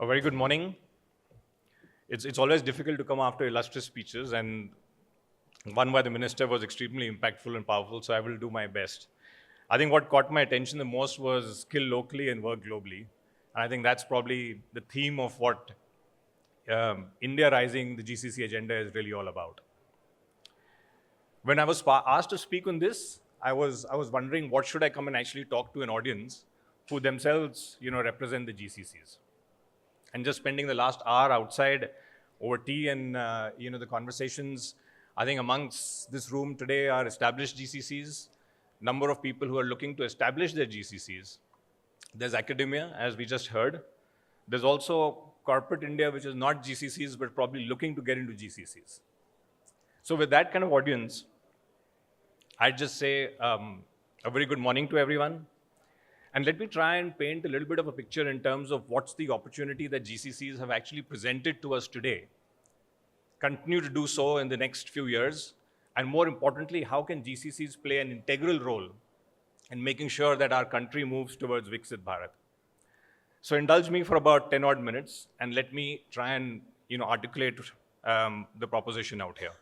A very good morning. It's always difficult to come after illustrious speeches, and one by the minister was extremely impactful and powerful, so I will do my best. I think what caught my attention the most was skill locally and work globally. And I think that's probably the theme of what India Rising, the GCC agenda, is really all about. When I was asked to speak on this, I was wondering what should I come and actually talk to an audience who themselves, represent the GCCs. And just spending the last hour outside over tea and the conversations, I think amongst this room today are established GCCs, number of people who are looking to establish their GCCs. There's academia, as we just heard. There's also corporate India, which is not GCCs, but probably looking to get into GCCs. So with that kind of audience, I'd just say a very good morning to everyone. And let me try and paint a little bit of a picture in terms of what's the opportunity that GCCs have actually presented to us today, continue to do so in the next few years, and more importantly, how can GCCs play an integral role in making sure that our country moves towards Viksit Bharat. So indulge me for about 10 odd minutes, and let me try and articulate the proposition out here.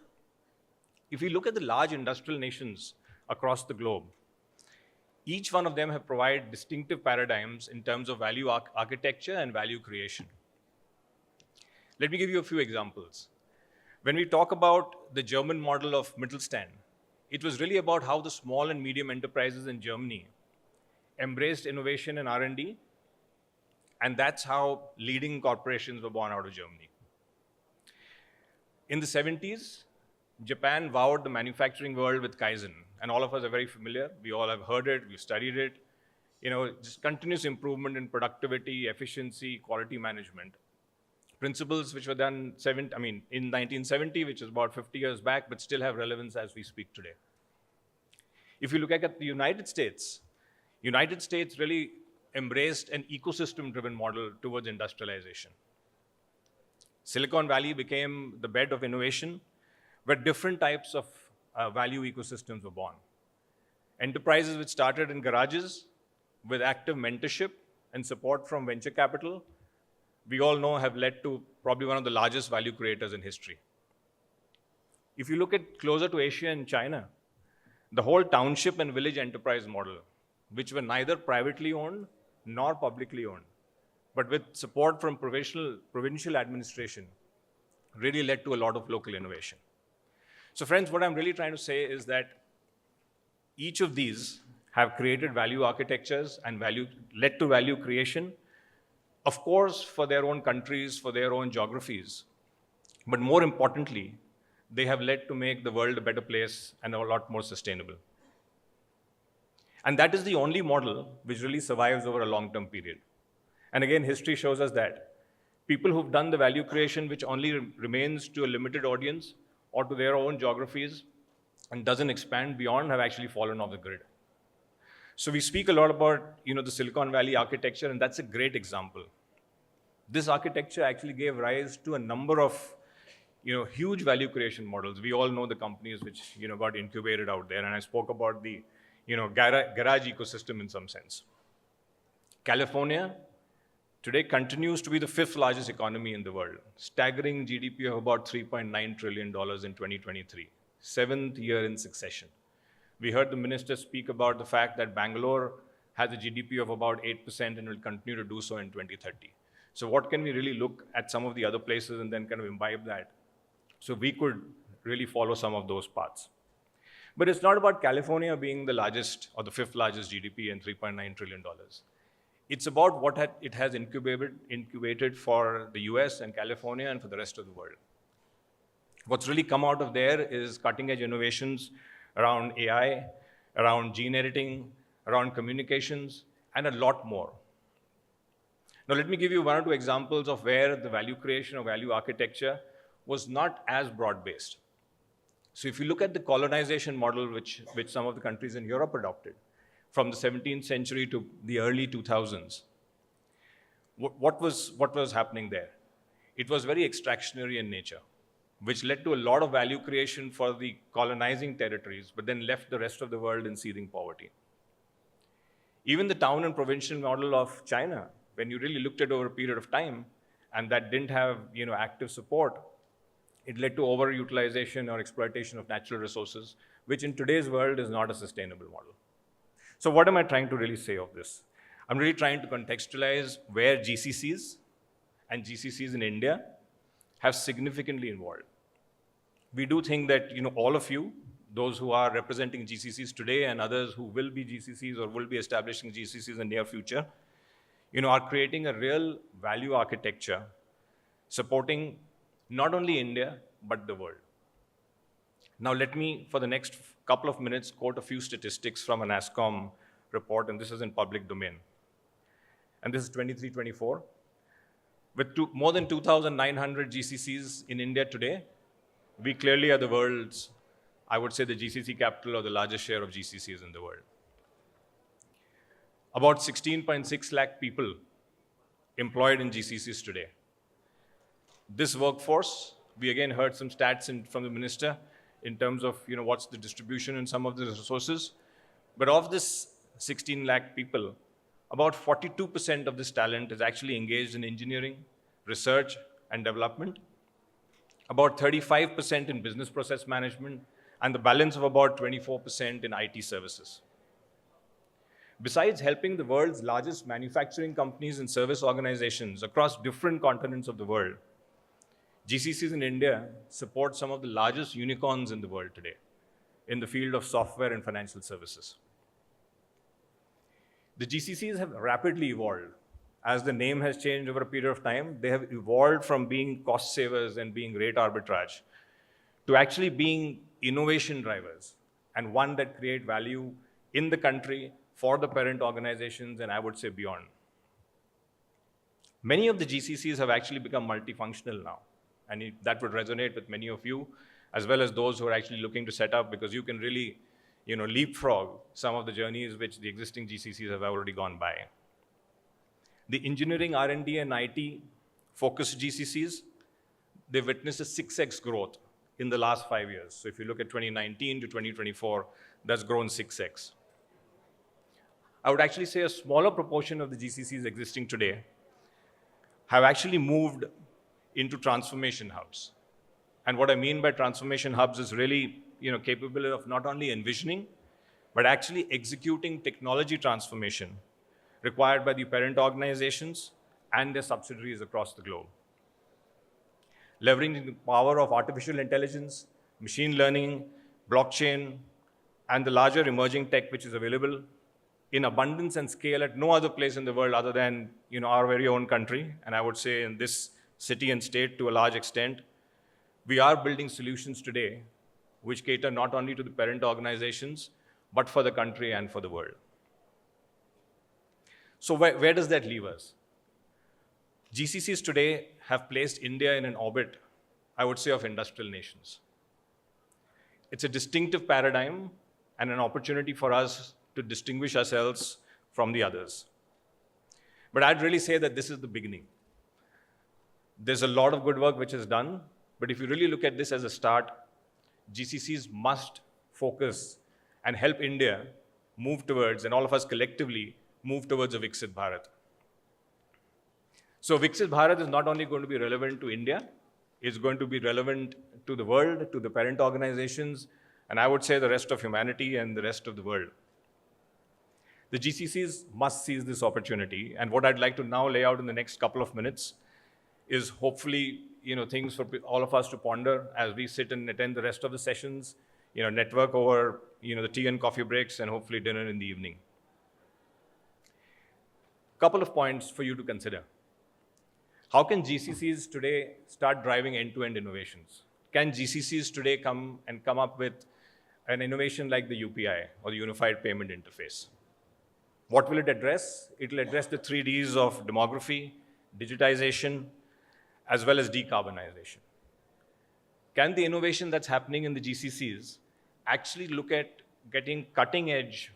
If we look at the large industrial nations across the globe, each one of them have provided distinctive paradigms in terms of value architecture and value creation. Let me give you a few examples. When we talk about the German model of Mittelstand, it was really about how the small and medium enterprises in Germany embraced innovation and R&D, and that's how leading corporations were born out of Germany. In the 70s, Japan wowed the manufacturing world with Kaizen, and all of us are very familiar. We all have heard it, we've studied it. Just continuous improvement in productivity, efficiency, quality management. Principles which were done in 1970, which is about 50 years back, but still have relevance as we speak today. If you look at the United States really embraced an ecosystem-driven model towards industrialization. Silicon Valley became the bed of innovation, where different types of value ecosystems were born. Enterprises which started in garages with active mentorship and support from venture capital, we all know have led to probably one of the largest value creators in history. If you look at closer to Asia and China, the whole township and village enterprise model, which were neither privately owned nor publicly owned, but with support from provincial administration, really led to a lot of local innovation. So friends, what I'm really trying to say is that each of these have created value architectures and led to value creation, of course, for their own countries, for their own geographies. But more importantly, they have led to make the world a better place and a lot more sustainable. And that is the only model which really survives over a long-term period. And again, history shows us that people who've done the value creation, which only remains to a limited audience, or to their own geographies and doesn't expand beyond, have actually fallen off the grid. So we speak a lot about the Silicon Valley architecture, and that's a great example. This architecture actually gave rise to a number of huge value creation models. We all know the companies which got incubated out there, and I spoke about the garage ecosystem in some sense. California today continues to be the 5th largest economy in the world, staggering GDP of about $3.9 trillion in 2023, 7th year in succession. We heard the minister speak about the fact that Bangalore has a GDP of about 8% and will continue to do so in 2030. So what can we really look at some of the other places and then kind of imbibe that? So we could really follow some of those paths. But it's not about California being the largest or the 5th largest GDP and $3.9 trillion. It's about what it has incubated for the US and California and for the rest of the world. What's really come out of there is cutting-edge innovations around AI, around gene editing, around communications, and a lot more. Now, let me give you one or two examples of where the value creation or value architecture was not as broad-based. So if you look at the colonization model which some of the countries in Europe adopted, from the 17th century to the early 2000s. What was happening there? It was very extractionary in nature, which led to a lot of value creation for the colonizing territories, but then left the rest of the world in seething poverty. Even the town and provincial model of China, when you really looked at over a period of time, and that didn't have active support, it led to overutilization or exploitation of natural resources, which in today's world is not a sustainable model. So what am I trying to really say of this? I'm really trying to contextualize where GCCs and GCCs in India have significantly evolved. We do think that all of you, those who are representing GCCs today and others who will be GCCs or will be establishing GCCs in the near future, are creating a real value architecture supporting not only India, but the world. Now let me, for the next couple of minutes, quote a few statistics from an ASCOM report, and this is in public domain. And this is 23-24. With more than 2,900 GCCs in India today, we clearly are the world's, I would say, the GCC capital or the largest share of GCCs in the world. About 16.6 lakh people employed in GCCs today. This workforce, we again heard some stats from the minister in terms of what's the distribution in some of the resources. But of this 16 lakh people, about 42% of this talent is actually engaged in engineering, research, and development. About 35% in business process management, and the balance of about 24% in IT services. Besides helping the world's largest manufacturing companies and service organizations across different continents of the world, GCCs in India support some of the largest unicorns in the world today in the field of software and financial services. The GCCs have rapidly evolved. As the name has changed over a period of time, they have evolved from being cost savers and being rate arbitrage to actually being innovation drivers, and one that create value in the country for the parent organizations, and I would say beyond. Many of the GCCs have actually become multifunctional now, and that would resonate with many of you, as well as those who are actually looking to set up, because you can really leapfrog some of the journeys which the existing GCCs have already gone by. The engineering, R&D, and IT focused GCCs, they've witnessed a 6x growth in the last 5 years. So if you look at 2019 to 2024, that's grown 6x. I would actually say a smaller proportion of the GCCs existing today have actually moved into transformation hubs. And what I mean by transformation hubs is really capable of not only envisioning, but actually executing technology transformation required by the parent organizations and their subsidiaries across the globe. Leveraging the power of artificial intelligence, machine learning, blockchain, and the larger emerging tech which is available in abundance and scale at no other place in the world other than our very own country, and I would say in this city and state to a large extent, we are building solutions today which cater not only to the parent organizations, but for the country and for the world. So where does that leave us? GCCs today have placed India in an orbit, I would say, of industrial nations. It's a distinctive paradigm and an opportunity for us to distinguish ourselves from the others. But I'd really say that this is the beginning. There's a lot of good work which is done, but if you really look at this as a start, GCCs must focus and help India move towards, and all of us collectively, move towards a Viksit Bharat. So Viksit Bharat is not only going to be relevant to India, it's going to be relevant to the world, to the parent organizations, and I would say the rest of humanity and the rest of the world. The GCCs must seize this opportunity, and what I'd like to now lay out in the next couple of minutes is hopefully things for all of us to ponder as we sit and attend the rest of the sessions, network over the tea and coffee breaks, and hopefully dinner in the evening. Couple of points for you to consider. How can GCCs today start driving end-to-end innovations? Can GCCs today come up with an innovation like the UPI, or the Unified Payment Interface? What will it address? It will address the 3 Ds of demography, digitization, as well as decarbonization. Can the innovation that's happening in the GCCs actually look at getting cutting-edge,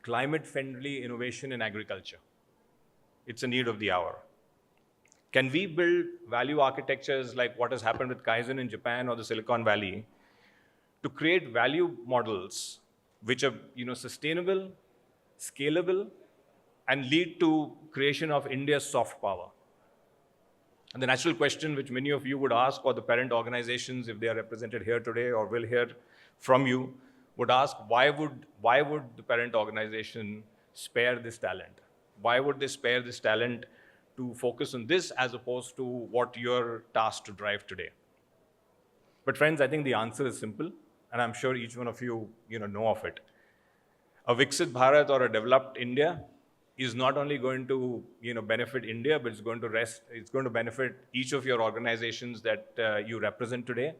climate-friendly innovation in agriculture? It's a need of the hour. Can we build value architectures like what has happened with Kaizen in Japan or the Silicon Valley to create value models which are sustainable, scalable, and lead to creation of India's soft power? And the natural question which many of you would ask, or the parent organizations, if they are represented here today or will hear from you, would ask, why would the parent organization spare this talent? Why would they spare this talent to focus on this as opposed to what you're tasked to drive today? But friends, I think the answer is simple, and I'm sure each one of you, know of it. A Viksit Bharat or a developed India is not only going to benefit India, but it's going to benefit each of your organizations that you represent today.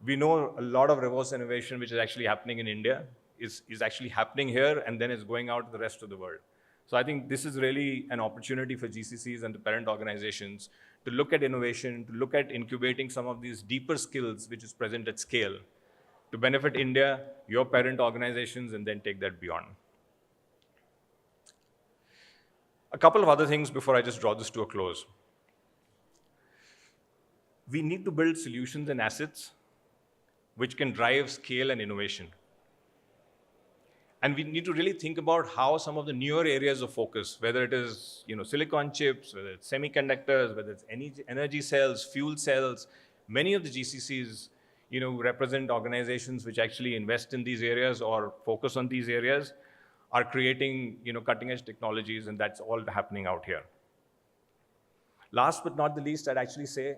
We know a lot of reverse innovation which is actually happening in India is actually happening here, and then it's going out to the rest of the world. So I think this is really an opportunity for GCCs and the parent organizations to look at innovation, to look at incubating some of these deeper skills which is present at scale to benefit India, your parent organizations, and then take that beyond. A couple of other things before I just draw this to a close. We need to build solutions and assets which can drive scale and innovation. And we need to really think about how some of the newer areas of focus, whether it is silicon chips, whether it's semiconductors, whether it's energy cells, fuel cells, many of the GCCs represent organizations which actually invest in these areas or focus on these areas, are creating cutting-edge technologies, and that's all happening out here. Last but not the least, I'd actually say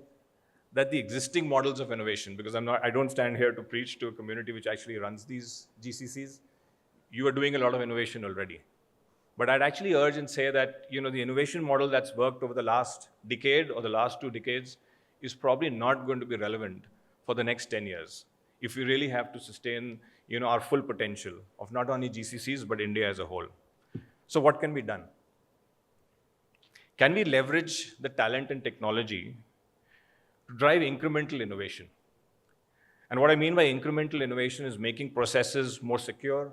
that the existing models of innovation, because I don't stand here to preach to a community which actually runs these GCCs. You are doing a lot of innovation already. But I'd actually urge and say that the innovation model that's worked over the last decade or the last 2 decades is probably not going to be relevant for the next 10 years if we really have to sustain our full potential of not only GCCs, but India as a whole. So what can be done? Can we leverage the talent and technology to drive incremental innovation? And what I mean by incremental innovation is making processes more secure,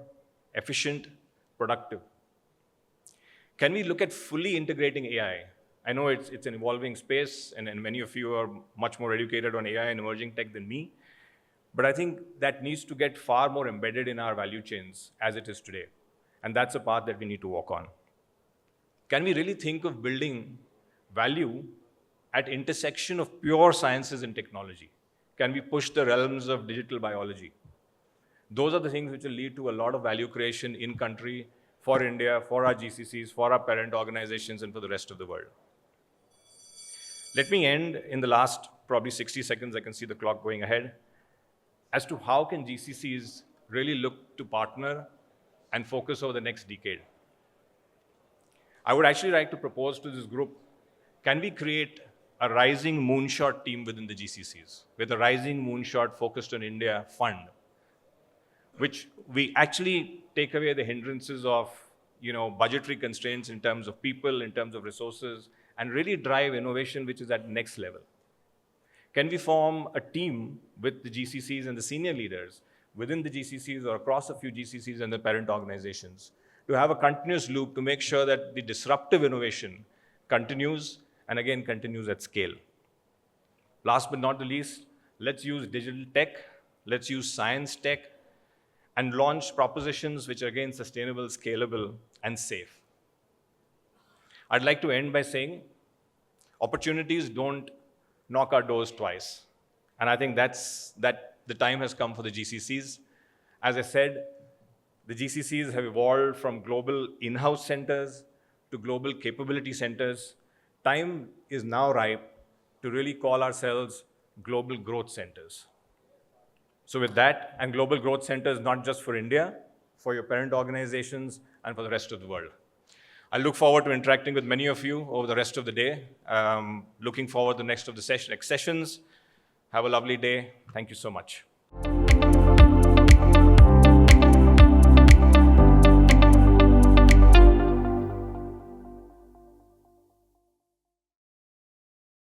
efficient, productive. Can we look at fully integrating AI? I know it's an evolving space, and many of you are much more educated on AI and emerging tech than me. But I think that needs to get far more embedded in our value chains as it is today. And that's a path that we need to walk on. Can we really think of building value at intersection of pure sciences and technology? Can we push the realms of digital biology? Those are the things which will lead to a lot of value creation in country, for India, for our GCCs, for our parent organizations, and for the rest of the world. Let me end in the last probably 60 seconds, I can see the clock going ahead, as to how can GCCs really look to partner and focus over the next decade. I would actually like to propose to this group, can we create a rising moonshot team within the GCCs, with a rising moonshot focused on India fund, which we actually take away the hindrances of budgetary constraints in terms of people, in terms of resources, and really drive innovation which is at next level. Can we form a team with the GCCs and the senior leaders within the GCCs or across a few GCCs and the parent organizations to have a continuous loop to make sure that the disruptive innovation continues and again continues at scale? Last but not the least, let's use digital tech, let's use science tech, and launch propositions which are again sustainable, scalable, and safe. I'd like to end by saying opportunities don't knock our doors twice. And I think that the time has come for the GCCs. As I said, the GCCs have evolved from global in-house centers to global capability centers. Time is now ripe to really call ourselves global growth centers. So with that, and global growth centers not just for India, for your parent organizations, and for the rest of the world. I look forward to interacting with many of you over the rest of the day. Looking forward to the next sessions. Have a lovely day. Thank you so much.